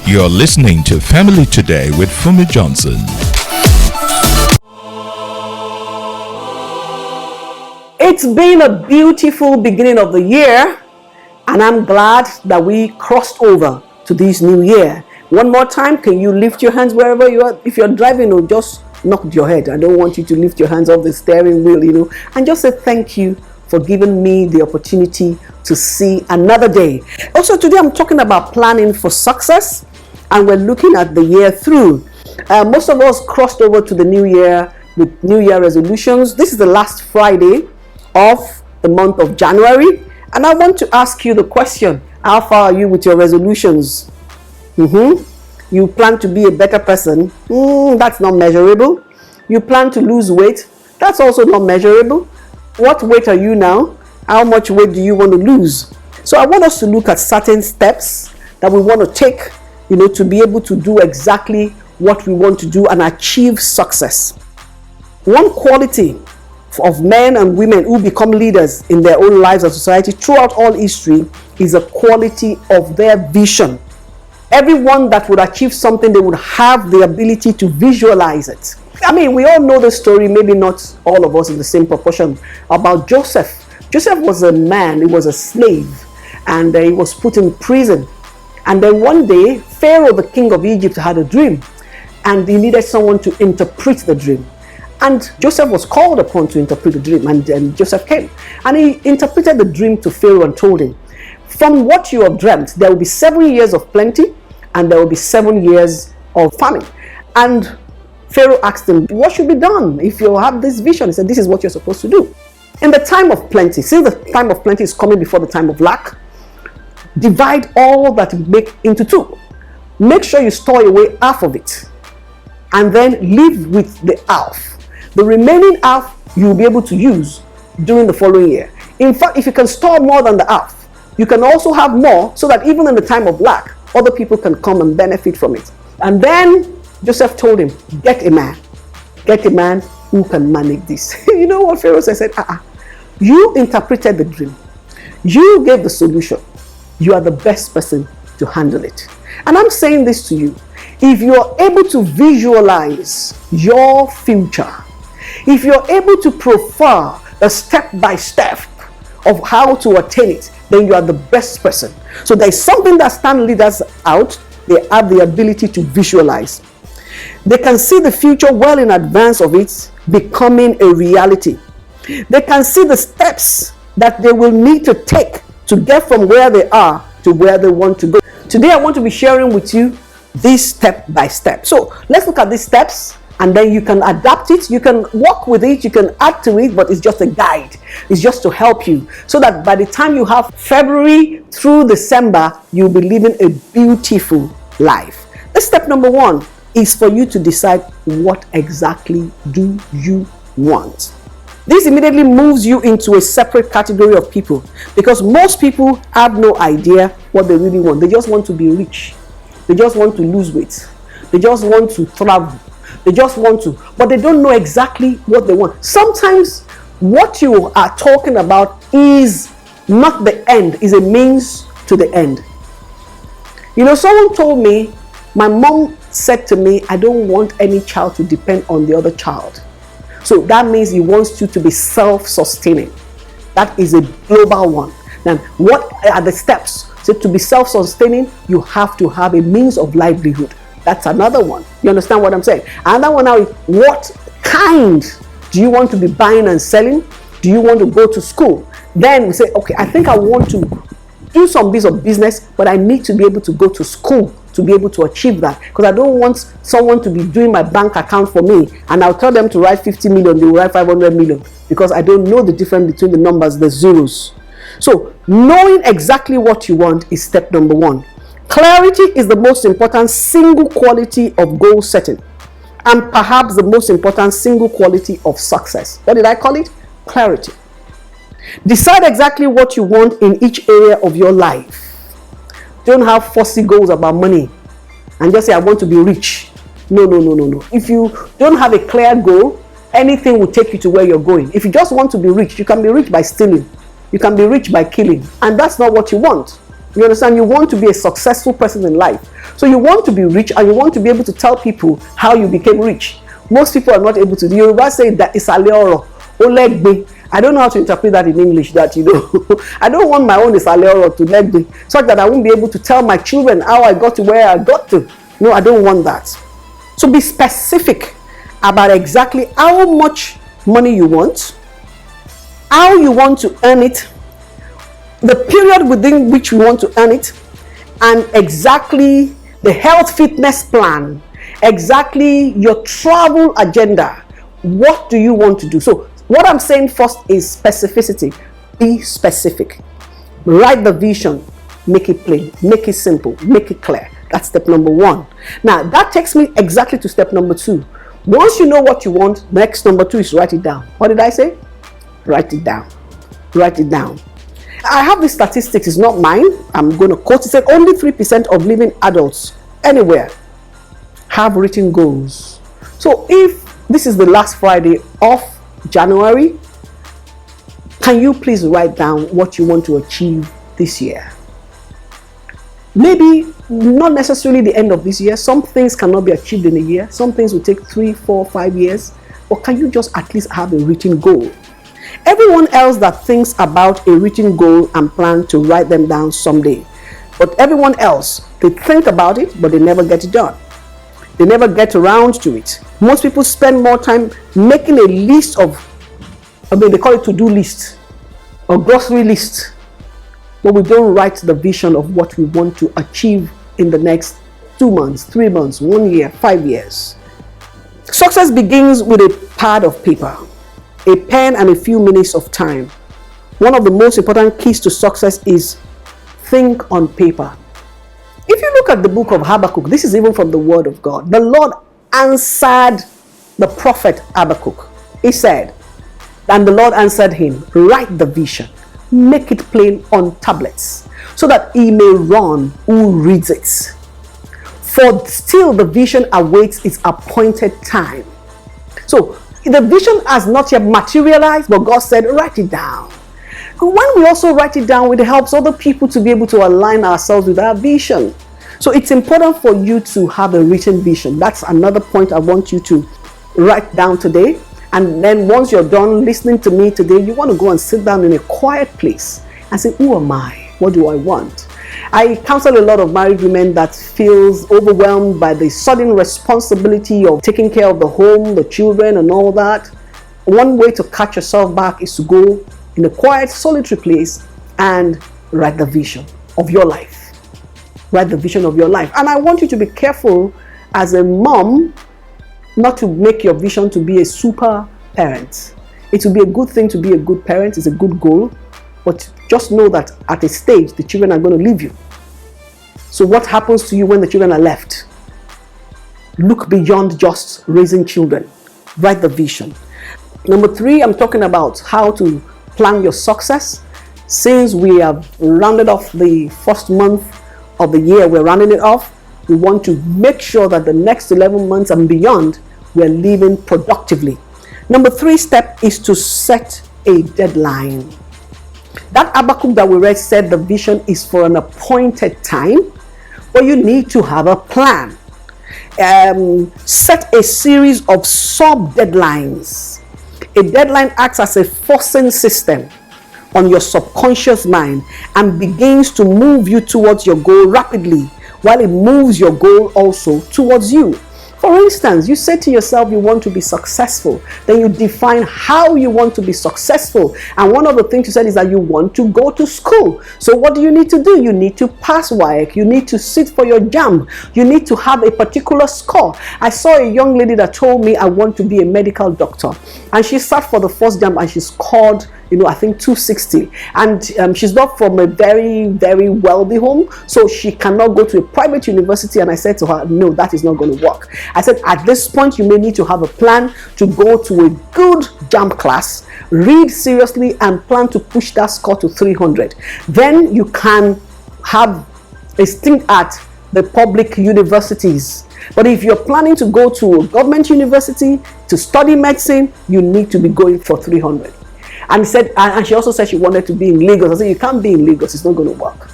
You're listening to Family Today with Funmi Johnson. It's been a beautiful beginning of the year, and I'm glad that we crossed over to this new year. One more time, can you lift your hands wherever you are? If you're driving, or just knock your head. I don't want you to lift your hands off the steering wheel, and just say thank you for giving me the opportunity to see another day. Also, today I'm talking about planning for success, and we're looking at the year through. Most of us crossed over to the new year with New Year resolutions. This is the last Friday of the month of January, and I want to ask you the question: how far are you with your resolutions? You plan to be a better person? That's not measurable. You plan to lose weight? That's also not measurable. What weight are you now? How much weight do you want to lose? So I want us to look at certain steps that we want to take, to be able to do exactly what we want to do and achieve success. One quality of men and women who become leaders in their own lives and society throughout all history is a quality of their vision. Everyone that would achieve something, they would have the ability to visualize it. I mean, we all know the story, maybe not all of us in the same proportion, about Joseph. Joseph was a man, he was a slave, and he was put in prison. And then one day, Pharaoh, the king of Egypt, had a dream, and he needed someone to interpret the dream. And Joseph was called upon to interpret the dream, and Joseph came. And he interpreted the dream to Pharaoh and told him, from what you have dreamt, there will be 7 years of plenty, and there will be 7 years of famine. And Pharaoh asked him, what should be done if you have this vision? He said, this is what you're supposed to do. In the time of plenty, since the time of plenty is coming before the time of lack, divide all that you make into two. Make sure you store away half of it, and then live with the half. The remaining half you will be able to use during the following year. In fact, if you can store more than the half, you can also have more, so that even in the time of lack, other people can come and benefit from it. And then Joseph told him, get a man who can manage this. You know what Pharaoh said? You interpreted the dream, you gave the solution, you are the best person to handle it. And I'm saying this to you: if you're able to visualize your future, if you're able to profile a step-by-step of how to attain it, then you are the best person. So there's something that stands leaders out. They have the ability to visualize. They can see the future well in advance of it becoming a reality. They can see the steps that they will need to take to get from where they are to where they want to go. Today I want to be sharing with you this step by step. So let's look at these steps, and then you can adapt it, you can work with it, you can add to it, but it's just a guide. It's just to help you, so that by the time you have February through December, you'll be living a beautiful life. This step number one is for you to decide, what exactly do you want? This immediately moves you into a separate category of people, because most people have no idea what they really want. They just want to be rich. They just want to lose weight. They just want to travel. They just want to, but they don't know exactly what they want. Sometimes what you are talking about is not the end, is a means to the end. Someone told me, my mom said to me, I don't want any child to depend on the other child. So that means he wants you to be self-sustaining. That is a global one. Now, what are the steps? So to be self-sustaining, you have to have a means of livelihood. That's another one. You understand what I'm saying? Another one now is, what kind do you want to be buying and selling? Do you want to go to school? Then we say, okay, I think I want to do some bits of business, but I need to be able to go to school to be able to achieve that, because I don't want someone to be doing my bank account for me, and I'll tell them to write 50 million, they will write 500 million, because I don't know the difference between the numbers, the zeros. So knowing exactly what you want is step number one. Clarity is the most important single quality of goal setting, and perhaps the most important single quality of success. What did I call it? Clarity. Decide exactly what you want in each area of your life. Don't have fussy goals about money and just say, I want to be rich. No. If you don't have a clear goal, anything will take you to where you're going. If you just want to be rich, you can be rich by stealing. You can be rich by killing. And that's not what you want. You understand? You want to be a successful person in life. So you want to be rich, and you want to be able to tell people how you became rich. Most people are not able to. You will say that it's aleoro, olegbe. I don't know how to interpret that in English, that, you know, I don't want my own aleoro to legbe, so that I won't be able to tell my children how I got to where I got to. No, I don't want that. So be specific about exactly how much money you want, how you want to earn it, the period within which you want to earn it, and exactly the health fitness plan, exactly your travel agenda. What do you want to do? So what I'm saying first is specificity. Be specific. Write the vision, make it plain, make it simple, make it clear. That's step number one. Now that takes me exactly to step number two. Once you know what you want, next number two is write it down. What did I say? Write it down. Write it down. I have this statistics, it's not mine. I'm going to quote it. Said only 3% of living adults anywhere have written goals. So if this is the last Friday of January, can you please write down what you want to achieve this year? Maybe not necessarily the end of this year. Some things cannot be achieved in a year. Some things will take 3, 4, 5 years. Or can you just at least have a written goal? Everyone else that thinks about a written goal and plan to write them down someday. But everyone else, they think about it, but they never get it done. They never get around to it. Most people spend more time making a list of, they call it to-do list or grocery list. But we don't write the vision of what we want to achieve in the next 2 months, 3 months, 1 year, 5 years. Success begins with a pad of paper, a pen, and a few minutes of time. One of the most important keys to success is think on paper. If you look at the book of Habakkuk, this is even from the word of God. The Lord answered the prophet Habakkuk. He said, and the Lord answered him, write the vision, make it plain on tablets, so that he may run who reads it. For still the vision awaits its appointed time. So the vision has not yet materialized, but God said, write it down. When we also write it down, it helps other people to be able to align ourselves with our vision. So it's important for you to have a written vision. That's another point I want you to write down today. And then once you're done listening to me today, you want to go and sit down in a quiet place and say, who am I? What do I want? I counsel a lot of married women that feels overwhelmed by the sudden responsibility of taking care of the home, the children, and all that. One way to catch yourself back is to go in a quiet, solitary place and write the vision of your life. Write the vision of your life. And I want you to be careful as a mom not to make your vision to be a super parent. It will be a good thing to be a good parent. It's a good goal. But just know that at a stage, the children are going to leave you. So what happens to you when the children are left? Look beyond just raising children. Write the vision. Number 3, I'm talking about how to plan your success. Since we have rounded off the first month of the year, we're rounding it off. We want to make sure that the next 11 months and beyond, we're living productively. Number 3 step is to set a deadline. That Habakkuk that we read said the vision is for an appointed time, but you need to have a plan. Set a series of sub-deadlines. A deadline acts as a forcing system on your subconscious mind and begins to move you towards your goal rapidly, while it moves your goal also towards you. For instance, you say to yourself you want to be successful, then you define how you want to be successful. And one of the things you said is that you want to go to school. So what do you need to do? You need to pass WAEC. You need to sit for your JAM. You need to have a particular score. I saw a young lady that told me, I want to be a medical doctor. And she sat for the first JAM and she scored, I think 260. And she's not from a very, very wealthy home, so she cannot go to a private university. And I said to her, no, that is not going to work. I said, at this point, you may need to have a plan to go to a good JAM class, read seriously, and plan to push that score to 300. Then you can have a stint at the public universities. But if you're planning to go to a government university to study medicine, you need to be going for 300. And she also said she wanted to be in Lagos. I said, you can't be in Lagos, it's not going to work.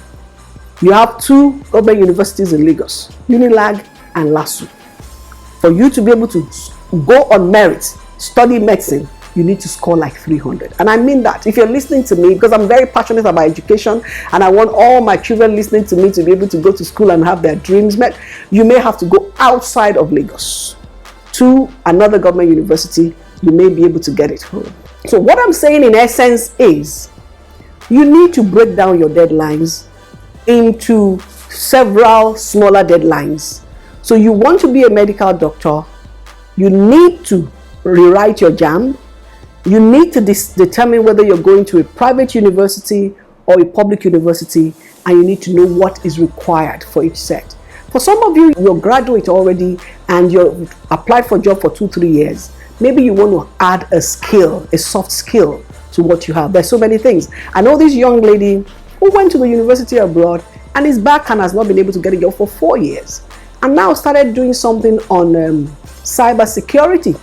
You have two government universities in Lagos, Unilag and LASU. For you to be able to go on merit, study medicine, you need to score like 300. And I mean that. If you're listening to me, because I'm very passionate about education and I want all my children listening to me to be able to go to school and have their dreams met, you may have to go outside of Lagos to another government university. You may be able to get it home. So what I'm saying in essence is, you need to break down your deadlines into several smaller deadlines. So you want to be a medical doctor, you need to rewrite your JAMB. You need to determine whether you're going to a private university or a public university, and you need to know what is required for each set. For some of you, you're graduate already and you've applied for a job for 2-3 years. Maybe you want to add a skill, a soft skill to what you have. There's so many things. I know this young lady who went to the university abroad and is back and has not been able to get a job for 4 years, and now started doing something on cyber security,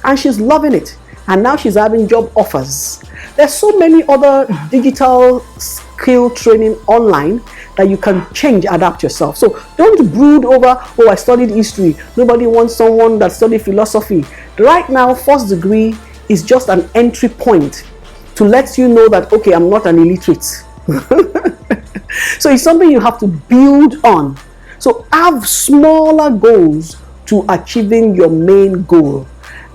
and she's loving it. And now she's having job offers. There's so many other digital skill training online that you can change, adapt yourself. So don't brood over, oh, I studied history. Nobody wants someone that studied philosophy. Right now, first degree is just an entry point to let you know that, okay, I'm not an illiterate. So it's something you have to build on. So have smaller goals to achieving your main goal.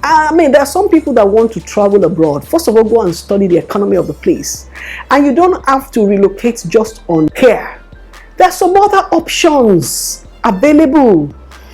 I mean, there are some people that want to travel abroad. First of all, go and study the economy of the place. And you don't have to relocate just on care. There are some other options available.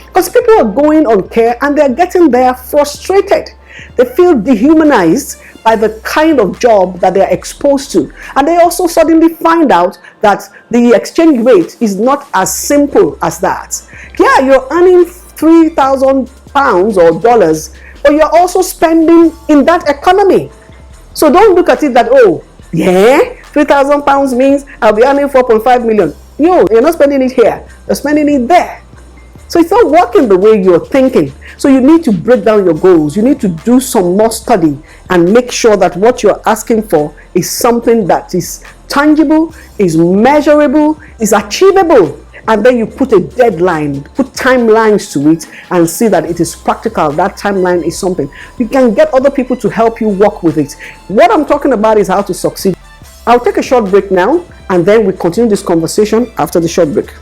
Because people are going on care and they're getting there frustrated. They feel dehumanized by the kind of job that they're exposed to. And they also suddenly find out that the exchange rate is not as simple as that. Yeah, you're earning £3,000 or dollars, but you're also spending in that economy. So don't look at it that, oh, yeah, £3,000 means I'll be earning 4.5 million. No, you're not spending it here. You're spending it there. So it's not working the way you're thinking. So you need to break down your goals. You need to do some more study and make sure that what you're asking for is something that is tangible, is measurable, is achievable. And then you put a deadline, put timelines to it, and see that it is practical. That timeline is something. You can get other people to help you work with it. What I'm talking about is how to succeed. I'll take a short break now, and then we continue this conversation after the short break.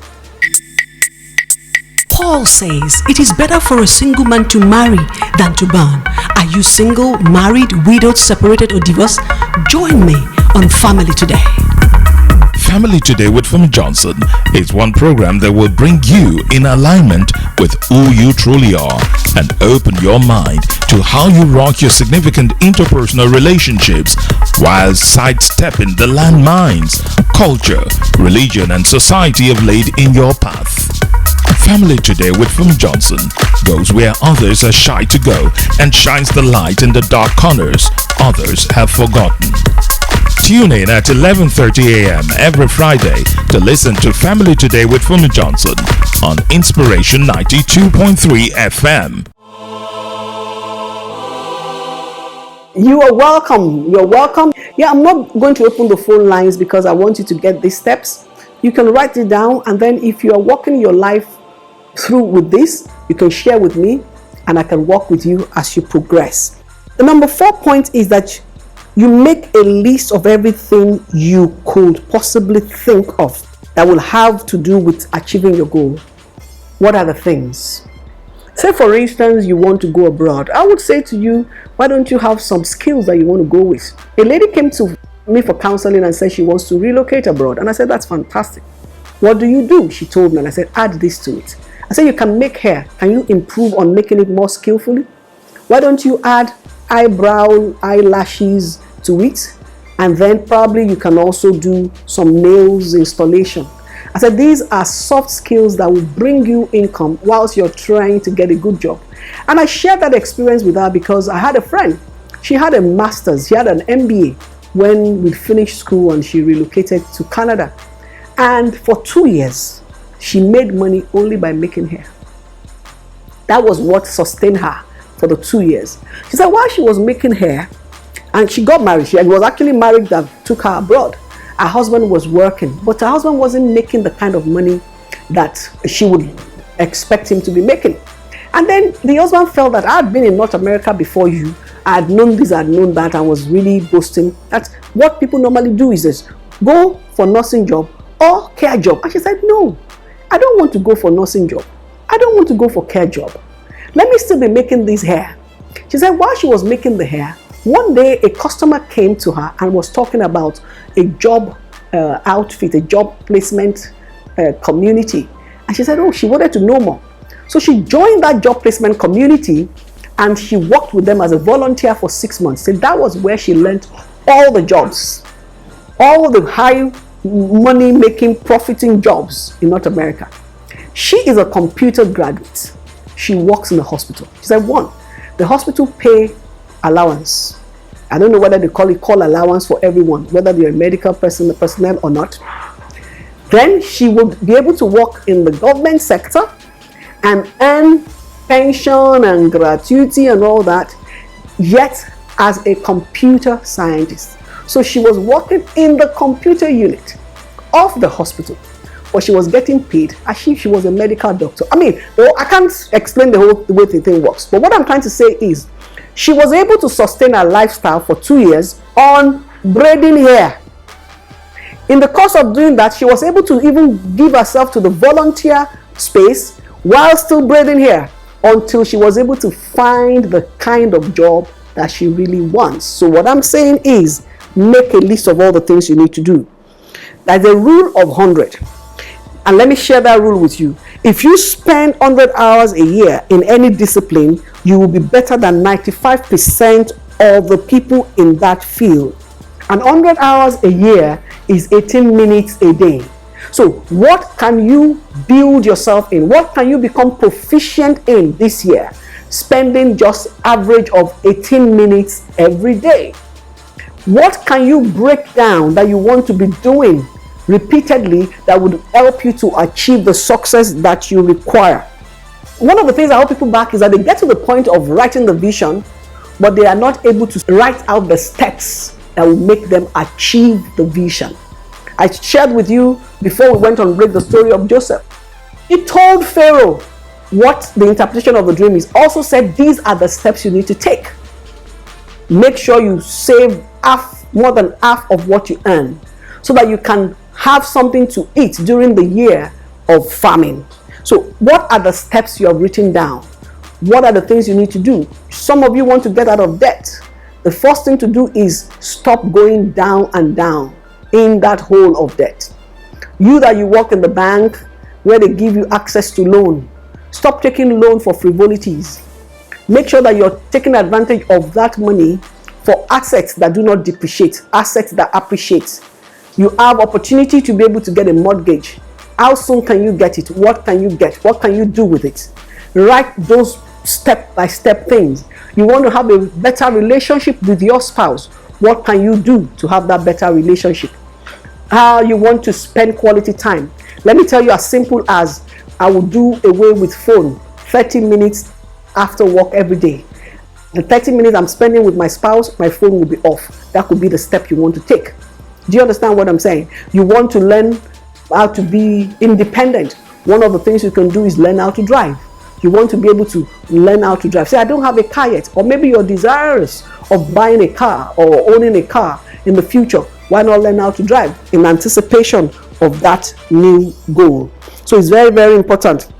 Paul says it is better for a single man to marry than to burn. Are you single, married, widowed, separated, or divorced? Join me on Family Today. Family Today with Funmi Johnson is one program that will bring you in alignment with who you truly are and open your mind to how you rock your significant interpersonal relationships while sidestepping the landmines, culture, religion, and society have laid in your path. Family Today with Funmi Johnson goes where others are shy to go and shines the light in the dark corners others have forgotten. Tune in at 11:30 a.m. every Friday to listen to Family Today with Funmi Johnson on Inspiration 92.3 FM. You are welcome. You're welcome. Yeah, I'm not going to open the phone lines because I want you to get these steps. You can write it down, and then if you are walking your life through with this, you can share with me and I can walk with you as you progress. The number 4 point is that you make a list of everything you could possibly think of that will have to do with achieving your goal. What are the things? Say for instance, you want to go abroad. I would say to you, why don't you have some skills that you want to go with? A lady came to me for counseling and said she wants to relocate abroad. And I said, that's fantastic. What do you do? She told me, and I said, add this to it. I said, you can make hair. Can you improve on making it more skillfully? Why don't you add eyebrow, eyelashes to it? And then probably you can also do some nails installation. I said, these are soft skills that will bring you income whilst you're trying to get a good job. And I shared that experience with her because I had a friend. She had a master's, she had an MBA when we finished school and she relocated to Canada. And for 2 years, she made money only by making hair. That was what sustained her for the 2 years. She said while she was making hair, and she got married, she was actually married that took her abroad. Her husband was working, but her husband wasn't making the kind of money that she would expect him to be making. And then the husband felt that I had been in North America before you. I had known this, I had known that, and was really boasting that what people normally do is this: go for nursing job or care job. And she said, no, I don't want to go for nursing job. I don't want to go for care job. Let me still be making this hair. She said while she was making the hair, one day a customer came to her and was talking about a job outfit, a job placement community. And she said, oh, she wanted to know more. So she joined that job placement community and she worked with them as a volunteer for 6 months. So that was where she learned all the jobs, all the high money making, profiting jobs in North America. She is a computer graduate. She works in a hospital. She said, one, the hospital pay allowance. I don't know whether they call it call allowance for everyone, whether you're a medical personnel or not. Then she would be able to work in the government sector and earn pension and gratuity and all that, yet as a computer scientist. So she was working in the computer unit of the hospital, but she was getting paid as if she was a medical doctor. I mean, I can't explain the way the thing works, but what I'm trying to say is she was able to sustain her lifestyle for 2 years on braiding hair. In the course of doing that, she was able to even give herself to the volunteer space while still braiding hair until she was able to find the kind of job that she really wants. So what I'm saying is, make a list of all the things you need to do. There's a rule of 100. And let me share that rule with you. If you spend 100 hours a year in any discipline, you will be better than 95% of the people in that field. And 100 hours a year is 18 minutes a day. So what can you build yourself in? What can you become proficient in this year? Spending just average of 18 minutes every day. What can you break down that you want to be doing repeatedly that would help you to achieve the success that you require? One of the things I hold people back is that they get to the point of writing the vision, but they are not able to write out the steps that will make them achieve the vision. I shared with you before we went on break the story of Joseph. He told Pharaoh what the interpretation of the dream is. Also said, these are the steps you need to take. Make sure you save more than half of what you earn so that you can have something to eat during the year of famine. So what are the steps you have written down? What are the things you need to do? Some of you want to get out of debt. The first thing to do is stop going down and down in that hole of debt. You that you work in the bank where they give you access to loan, stop taking loan for frivolities. Make sure that you're taking advantage of that money for assets that do not depreciate, assets that appreciate. You have opportunity to be able to get a mortgage. How soon can you get it? What can you get? What can you do with it? Write those step-by-step things. You want to have a better relationship with your spouse. What can you do to have that better relationship? How you want to spend quality time. Let me tell you, as simple as I will do away with phone 30 minutes after work every day. The 30 minutes I'm spending with my spouse, my phone will be off. That could be the step you want to take. Do you understand what I'm saying? You want to learn how to be independent. One of the things you can do is learn how to drive. You want to be able to learn how to drive. Say, I don't have a car yet. Or maybe you're desirous of buying a car or owning a car in the future. Why not learn how to drive in anticipation of that new goal? So it's very, very important.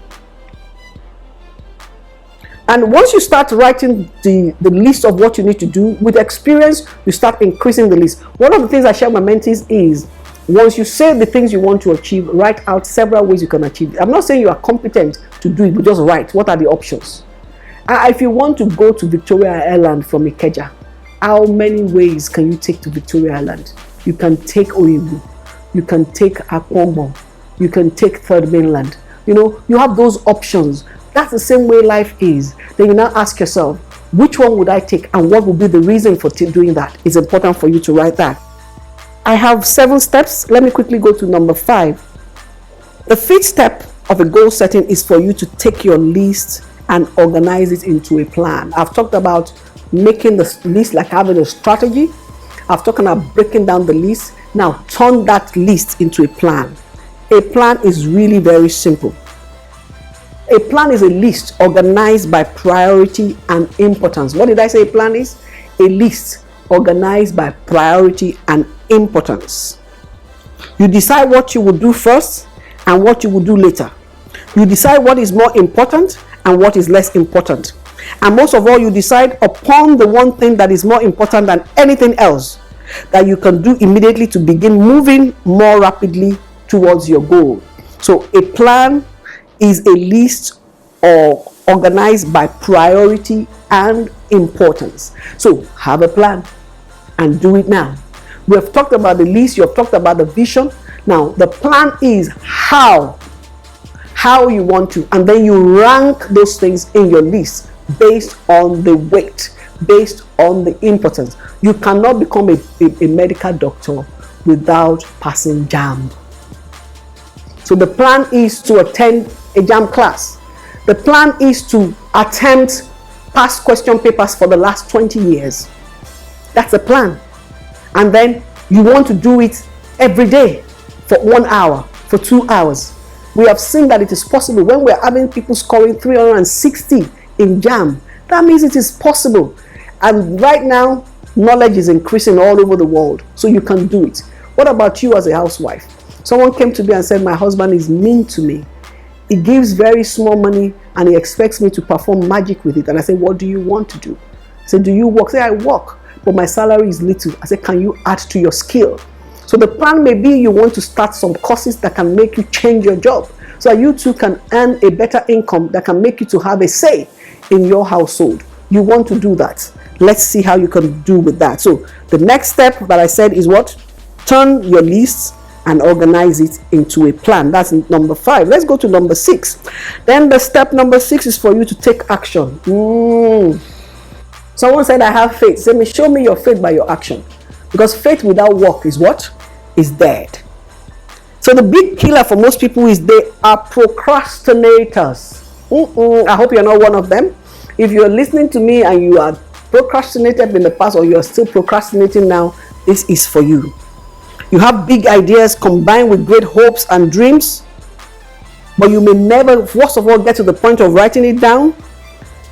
And once you start writing the list of what you need to do, with experience, you start increasing the list. One of the things I share with my mentees is, once you say the things you want to achieve, write out several ways you can achieve it. I'm not saying you are competent to do it, but just write. What are the options? If you want to go to Victoria Island from Ikeja, how many ways can you take to Victoria Island? You can take Oyibu, you can take Akwombo, you can take Third Mainland. You know, you have those options. That's the same way life is. Then you now ask yourself, which one would I take and what would be the reason for doing that? It's important for you to write that. I have 7 steps. Let me quickly go to number 5. The 5th step of a goal setting is for you to take your list and organize it into a plan. I've talked about making the list like having a strategy. I've talked about breaking down the list. Now turn that list into a plan. A plan is really very simple. A plan is a list organized by priority and importance. What did I say a plan is? A list organized by priority and importance. You decide what you will do first and what you will do later. You decide what is more important and what is less important. And most of all, you decide upon the one thing that is more important than anything else that you can do immediately to begin moving more rapidly towards your goal. So a plan is a list or organized by priority and importance. So have a plan and do it now. We have talked about the list, you have talked about the vision. Now the plan is how you want to, and then you rank those things in your list based on the weight, based on the importance. You cannot become a medical doctor without passing JAMB. So the plan is to attend a JAMB class. The plan is to attempt past question papers for the last 20 years. That's the plan. And then you want to do it every day for 1 hour, for 2 hours. We have seen that it is possible. When we're having people scoring 360 in JAMB, that means it is possible. And right now, knowledge is increasing all over the world, so you can do it. What about you as a housewife? Someone came to me and said, my husband is mean to me. He gives very small money and he expects me to perform magic with it. And I said, what do you want to do? I said, do you work? I said, I work, but my salary is little. I said, can you add to your skill? So the plan may be you want to start some courses that can make you change your job, so that you too can earn a better income that can make you to have a say in your household. You want to do that. Let's see how you can do with that. So the next step that I said is what? Turn your list and organize it into a plan. That's number 5. Let's go to number 6. Then the step number 6 is for you to take action. Someone said, I have faith. Say, show me your faith by your action. Because faith without work is what? Is dead. So the big killer for most people is they are procrastinators. I hope you're not one of them. If you're listening to me and you are procrastinated in the past, or you are still procrastinating now, this is for you. You have big ideas combined with great hopes and dreams, but you may never, first of all, get to the point of writing it down,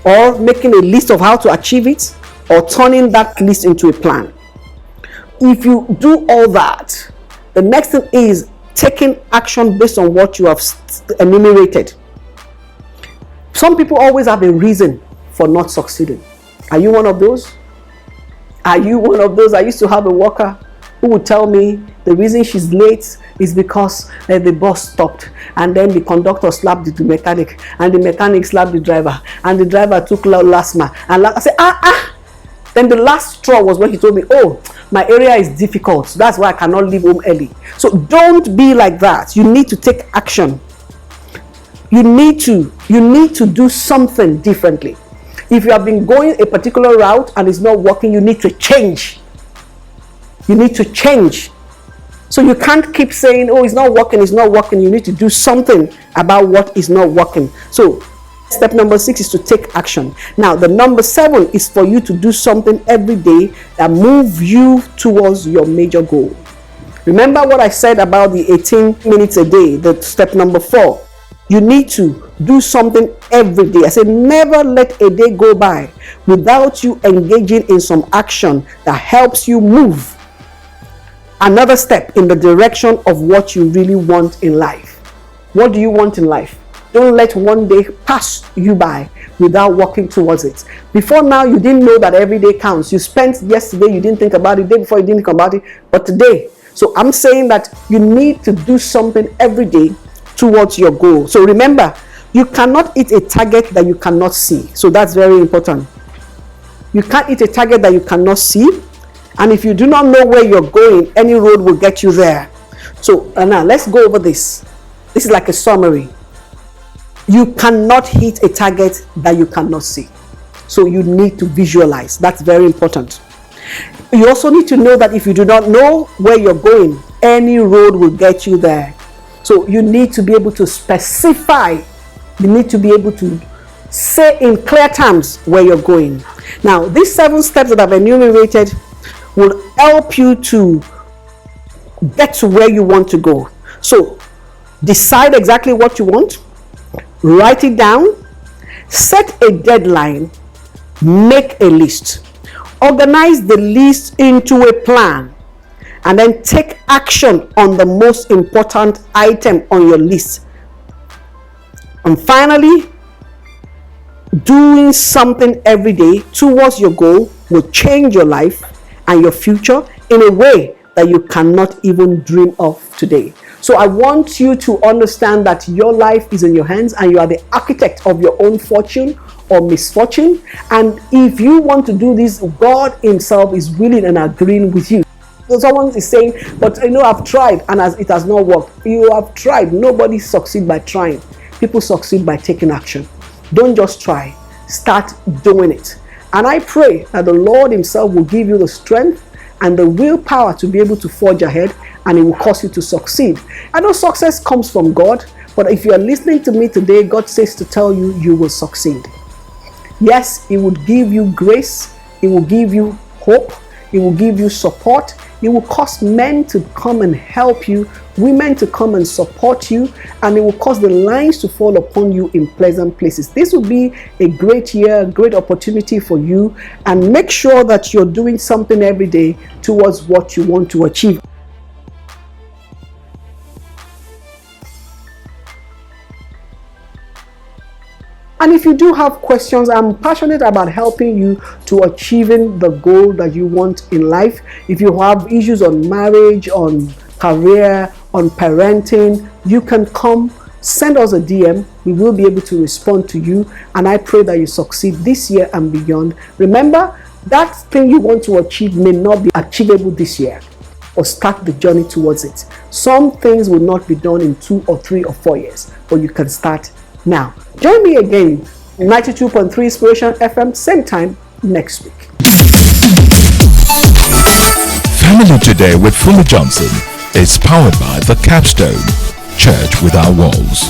or making a list of how to achieve it, or turning that list into a plan. If you do all that, the next thing is taking action based on what you have enumerated. Some people always have a reason for not succeeding. Are you one of those? Are you one of those? I used to have a worker who would tell me the reason she's late is because the bus stopped, and then the conductor slapped the mechanic, and the mechanic slapped the driver, and the driver took LASMA. And I said, Then the last straw was when he told me, oh, my area is difficult, so that's why I cannot leave home early. So don't be like that. You need to take action. You need to do something differently. If you have been going a particular route and it's not working, you need to change. You need to change. So you can't keep saying, oh, it's not working, it's not working. You need to do something about what is not working. So step number 6 is to take action. Now, the number 7 is for you to do something every day that moves you towards your major goal. Remember what I said about the 18 minutes a day, the step number 4. You need to do something every day. I said, never let a day go by without you engaging in some action that helps you move another step in the direction of what you really want in life. What do you want in life? Don't let one day pass you by without working towards it. Before now, you didn't know that every day counts. You spent yesterday, you didn't think about it. The day before, you didn't think about it. But today. So I'm saying that you need to do something every day towards your goal. So remember, you cannot hit a target that you cannot see. So that's very important. You can't hit a target that you cannot see. And if you do not know where you're going, any road will get you there. So now let's go over this. This is like a summary. You cannot hit a target that you cannot see. So you need to visualize. That's very important. You also need to know that if you do not know where you're going, any road will get you there. So you need to be able to specify. You need to be able to say in clear terms where you're going. Now, these 7 steps that I've enumerated will help you to get to where you want to go. So decide exactly what you want, write it down, set a deadline, make a list, organize the list into a plan, and then take action on the most important item on your list. And finally, doing something every day towards your goal will change your life and your future in a way that you cannot even dream of today. So I want you to understand that your life is in your hands and you are the architect of your own fortune or misfortune. And if you want to do this, God himself is willing and agreeing with you. So someone is saying, but I've tried and it has not worked. You have tried. Nobody succeeds by trying. People succeed by taking action. Don't just try. Start doing it. And I pray that the Lord himself will give you the strength and the willpower to be able to forge ahead, and it will cause you to succeed. I know success comes from God, but if you are listening to me today, God says to tell you, you will succeed. Yes, it will give you grace, it will give you hope, it will give you support, it will cause men to come and help you, women to come and support you, and it will cause the lines to fall upon you in pleasant places. This will be a great year, a great opportunity for you, and make sure that you're doing something every day towards what you want to achieve. And if you do have questions, I'm passionate about helping you to achieving the goal that you want in life. If you have issues on marriage, on career, on parenting, you can come, send us a DM. We will be able to respond to you. And I pray that you succeed this year and beyond. Remember, that thing you want to achieve may not be achievable this year, or start the journey towards it. Some things will not be done in 2 or 3 or 4 years, but you can start now. Join me again, 92.3 Inspiration FM, same time next week. Family Today with Funmi Johnson is powered by the Capstone Church Without Walls.